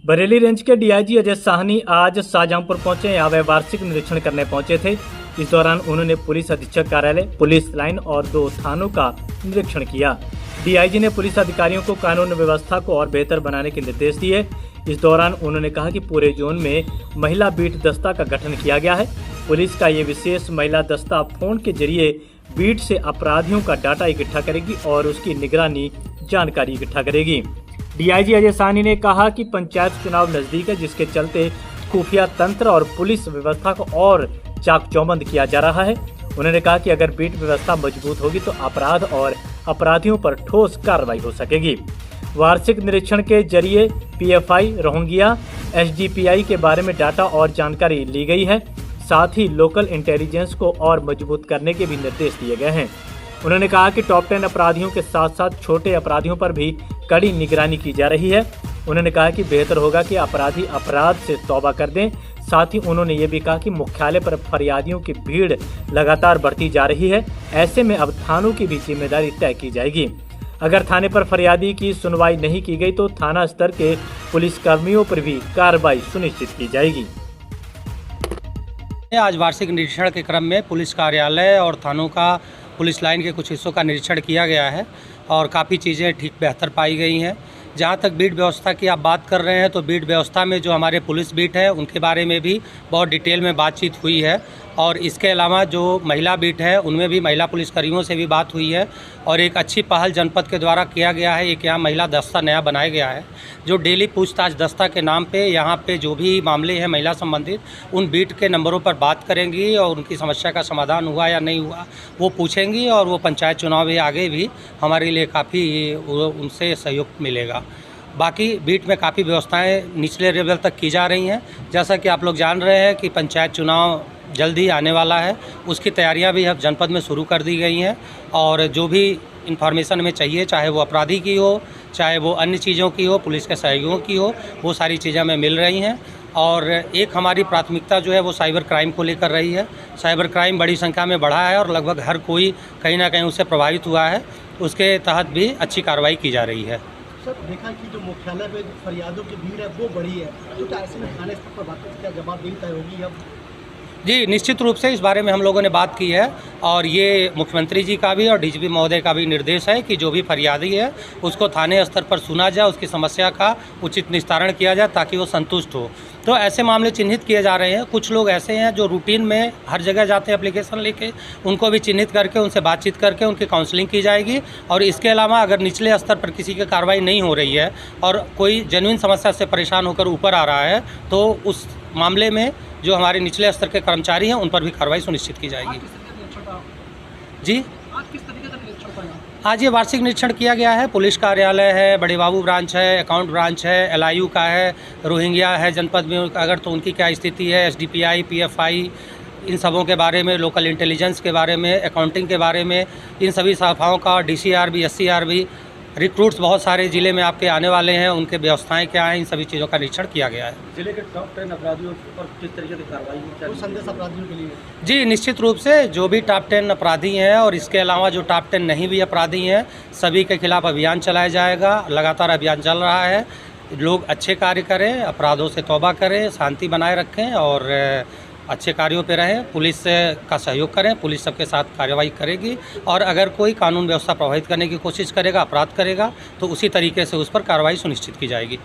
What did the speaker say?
Bareilly range के DIG Ajay Sahni आज शाहजहांपुर पहुंचे। यहाँ वार्षिक निरीक्षण करने पहुंचे थे। इस दौरान उन्होंने पुलिस अधीक्षक कार्यालय, पुलिस लाइन और 2 थानों का निरीक्षण किया। डीआईजी ने पुलिस अधिकारियों को कानून व्यवस्था को और बेहतर बनाने के निर्देश दिए। इस दौरान उन्होंने कहा कि पूरे जोन में महिला बीट दस्ता का गठन किया गया है। पुलिस का ये विशेष महिला दस्ता फोन के जरिए बीट से अपराधियों का डाटा इकट्ठा करेगी और उसकी निगरानी जानकारी इकट्ठा करेगी। डीआईजी अजय साहनी ने कहा कि पंचायत चुनाव नजदीक है, जिसके चलते खुफिया तंत्र और पुलिस व्यवस्था को और चाक-चौबंद किया जा रहा है। उन्होंने कहा कि अगर बीट व्यवस्था मजबूत होगी तो अपराध और अपराधियों पर ठोस कार्रवाई हो सकेगी। वार्षिक निरीक्षण के जरिए पीएफआई, रोहिंग्या, एसडीपीआई के बारे में डाटा और जानकारी ली गई है। साथ ही लोकल इंटेलिजेंस को और मजबूत करने के भी निर्देश दिए गए हैं। उन्होंने कहा कि टॉप 10 अपराधियों के साथ साथ छोटे अपराधियों पर भी कड़ी निगरानी की जा रही है। उन्होंने कहा कि बेहतर होगा कि अपराधी अपराध से तौबा कर दें। साथ ही उन्होंने ये भी कहा कि मुख्यालय पर फरियादियों की भीड़ लगातार बढ़ती जा रही है। ऐसे में अब थानों की भी जिम्मेदारी तय की जाएगी। अगर थाने पर फरियादी की सुनवाई नहीं की गई तो थाना स्तर के पुलिसकर्मियों पर भी कार्रवाई सुनिश्चित की जाएगी। आज वार्षिक निरीक्षण के क्रम में पुलिस कार्यालय और थानों का, पुलिस लाइन के कुछ हिस्सों का निरीक्षण किया गया है और काफ़ी चीज़ें ठीक बेहतर पाई गई हैं। जहाँ तक बीट व्यवस्था की आप बात कर रहे हैं तो बीट व्यवस्था में जो हमारे पुलिस बीट है उनके बारे में भी बहुत डिटेल में बातचीत हुई है और इसके अलावा जो महिला बीट है उनमें भी महिला पुलिसकर्मियों से भी बात हुई है और एक अच्छी पहल जनपद के द्वारा किया गया है। एक यहाँ महिला दस्ता नया बनाया गया है जो डेली पूछताछ दस्ता के नाम पे यहाँ पे जो भी मामले हैं महिला संबंधित उन बीट के नंबरों पर बात करेंगी और उनकी समस्या का समाधान हुआ या नहीं हुआ वो पूछेंगी और वो पंचायत चुनाव के आगे भी हमारे लिए काफ़ी उनसे सहयोग मिलेगा। बाकी बीट में काफ़ी व्यवस्थाएँ निचले लेवल तक की जा रही हैं। जैसा कि आप लोग जान रहे हैं कि पंचायत चुनाव जल्दी आने वाला है, उसकी तैयारियां भी अब जनपद में शुरू कर दी गई हैं और जो भी इन्फॉर्मेशन हमें चाहिए, चाहे वो अपराधी की हो, चाहे वो अन्य चीज़ों की हो, पुलिस के सहयोगों की हो, वो सारी चीज़ें हमें मिल रही हैं। और एक हमारी प्राथमिकता जो है वो साइबर क्राइम को लेकर रही है। साइबर क्राइम बड़ी संख्या में बढ़ा है और लगभग हर कोई कहीं ना कहीं उससे प्रभावित हुआ है। उसके तहत भी अच्छी कार्रवाई की जा रही है। सर, देखा कि जो मुख्यालय पे फरियादों की भीड़ है वो बढ़ी है, तो क्या ऐसे में थाने स्तर पर बात क्या जवाबदेही तय होगी अब? जी, निश्चित रूप से इस बारे में हम लोगों ने बात की है और ये मुख्यमंत्री जी का भी और डीजीपी महोदय का भी निर्देश है कि जो भी फरियादी है उसको थाने स्तर पर सुना जाए, उसकी समस्या का उचित निस्तारण किया जाए ताकि वो संतुष्ट हो। तो ऐसे मामले चिन्हित किए जा रहे हैं। कुछ लोग ऐसे हैं जो रूटीन में हर जगह जाते हैं एप्लीकेशन लेके, उनको भी चिन्हित करके उनसे बातचीत करके उनकी काउंसलिंग की जाएगी। और इसके अलावा अगर निचले स्तर पर किसी की कार्रवाई नहीं हो रही है और कोई जेन्युइन समस्या से परेशान होकर ऊपर आ रहा है तो उस मामले में जो हमारे निचले स्तर के कर्मचारी हैं उन पर भी कार्रवाई सुनिश्चित की जाएगी। जी, आज ये वार्षिक निरीक्षण किया गया है। पुलिस कार्यालय है, बड़े बाबू ब्रांच है, अकाउंट ब्रांच है, एलआईयू का है, रोहिंग्या है जनपद में अगर तो उनकी क्या स्थिति है, एसडीपीआई, पीएफआई, इन सबों के बारे में, लोकल इंटेलिजेंस के बारे में, अकाउंटिंग के बारे में, इन सभी शाखाओं का, डीसीआरबी, एससीआरबी, रिक्रूट्स बहुत सारे ज़िले में आपके आने वाले हैं, उनके व्यवस्थाएं क्या हैं, इन सभी चीज़ों का निरीक्षण किया गया है। जिले के टॉप 10 अपराधियों पर किस तरीके से कार्रवाई होगी? संदेश अपराधियों के लिए? जी, निश्चित रूप से जो भी टॉप 10 अपराधी हैं और इसके अलावा जो टॉप 10 नहीं भी अपराधी हैं सभी के खिलाफ अभियान चलाया जाएगा। लगातार अभियान चल रहा है। लोग अच्छे कार्य करें, अपराधों से तौबा करें, शांति बनाए रखें और अच्छे कार्यों पे रहें, पुलिस का सहयोग करें। पुलिस सबके साथ कार्रवाई करेगी और अगर कोई कानून व्यवस्था प्रभावित करने की कोशिश करेगा, अपराध करेगा तो उसी तरीके से उस पर कार्रवाई सुनिश्चित की जाएगी।